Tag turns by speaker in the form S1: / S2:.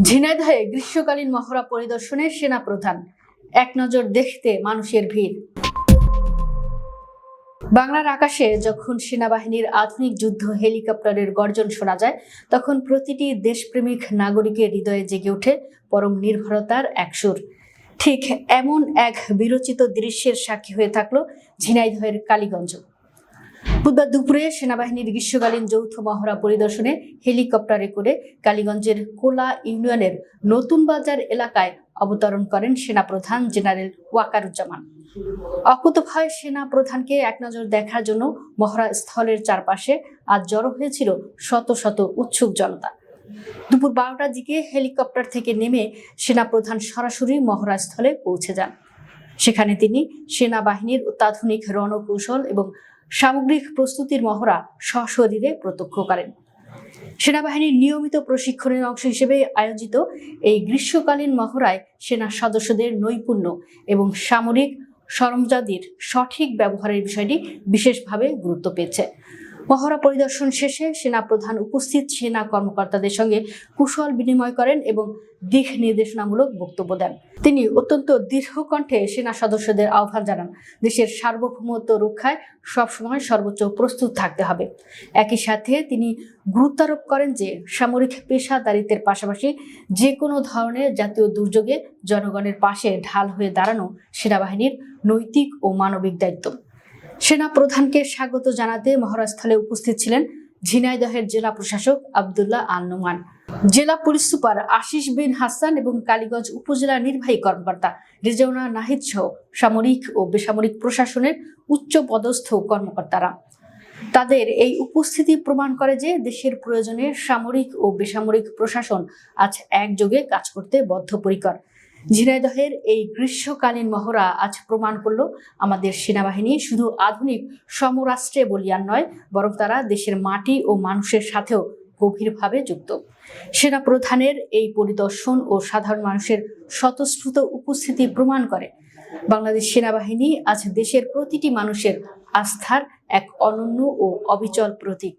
S1: ঝিনাইদহে গ্রীষ্মকালীন মহড়া পরিদর্শনে সেনাপ্রধান। এক নজর দেখতে মানুষের ভিড়। বাংলার আকাশে যখন সেনাবাহিনীর আধুনিক যুদ্ধ হেলিকপ্টারের গর্জন শোনা যায়, তখন প্রতিটি দেশপ্রেমিক নাগরিকের হৃদয়ে জেগে ওঠে পরম নির্ভরতার এক সুর। ঠিক এমন এক বিরচিত দৃশ্যের সাক্ষী হয়ে থাকলো ঝিনাইদহের কালীগঞ্জ। বুধবার দুপুরে সেনাবাহিনীর গ্রীষ্মকালীন যৌথ মহড়া পরিদর্শনে হেলিকপ্টারে করে কালীগঞ্জের কোলা ইউনিয়নের নতুন বাজার এলাকায় অবতরণ করেন সেনাপ্রধান জেনারেল ওয়াকারুজ্জামান। অকুতোভয় সেনা প্রধানকে এক নজর দেখার জন্য মহড়া স্থলের চারপাশে আজ জড়ো হয়েছিল শত শত উৎসুক জনতা। দুপুর 12টার দিকে হেলিকপ্টার থেকে নেমে সেনাপ্রধান সরাসরি মহড়া স্থলে পৌঁছে যান। সেখানে তিনি সেনাবাহিনীর অত্যাধুনিক রণকৌশল এবং সামগ্রিক প্রস্তুতির মহড়া সশরীরে প্রত্যক্ষ করেন। সেনাবাহিনীর নিয়মিত প্রশিক্ষণের অংশ হিসেবে আয়োজিত এই গ্রীষ্মকালীন মহড়ায় সেনা সদস্যদের নৈপুণ্য এবং সামরিক সরঞ্জামের সঠিক ব্যবহারের বিষয়টি বিশেষভাবে গুরুত্ব পেয়েছে। মহড়া পরিদর্শন শেষে সেনাপ্রধান উপস্থিত সেনা কর্মকর্তাদের সঙ্গে কুশল বিনিময় করেন এবং দিক নির্দেশনামূলক বক্তব্য দেন। তিনি অত্যন্ত দীর্ঘ কণ্ঠে সেনা সদস্যদের আহ্বান জানান, দেশের সার্বভৌমত্ব রক্ষায় সবসময় সর্বোচ্চ প্রস্তুত থাকতে হবে। একই সাথে তিনি গুরুত্ব আরোপ করেন যে সামরিক পেশাদারিত্বের পাশাপাশি যে কোনো ধরনের জাতীয় দুর্যোগে জনগণের পাশে ঢাল হয়ে দাঁড়ানো সেনাবাহিনীর নৈতিক ও মানবিক দায়িত্ব। সেনা প্রধানকে স্বাগত জানাতে মহড়াস্থলে উপস্থিত ছিলেন ঝিনাইদহের জেলা প্রশাসক আব্দুল্লাহ আল নোমান, জেলা পুলিশ সুপার আশিস বিন হাসান এবং কালীগঞ্জ উপজেলা নির্বাহী কর্মকর্তা রেজাউনা নাহিদ সহ সামরিক ও বেসামরিক প্রশাসনের উচ্চ পদস্থ কর্মকর্তারা। তাদের এই উপস্থিতি প্রমাণ করে যে দেশের প্রয়োজনে সামরিক ও বেসামরিক প্রশাসন আজ একযোগে কাজ করতে বদ্ধপরিকর। ঝিনাইদহের এই গ্রীষ্মকালীন মহড়া আজ প্রমাণ করলো আমাদের সেনাবাহিনী শুধু আধুনিক সমরাষ্ট্রে বলিয়ান নয়, বরং তারা দেশের মাটি ও মানুষের সাথেও গভীরভাবে যুক্ত। সেনা প্রধানের এই পরিদর্শন ও সাধারণ মানুষের স্বতঃস্ফূর্ত উপস্থিতি প্রমাণ করে বাংলাদেশ সেনাবাহিনী আজ দেশের প্রতিটি মানুষের আস্থার এক অনন্য ও অবিচল প্রতীক।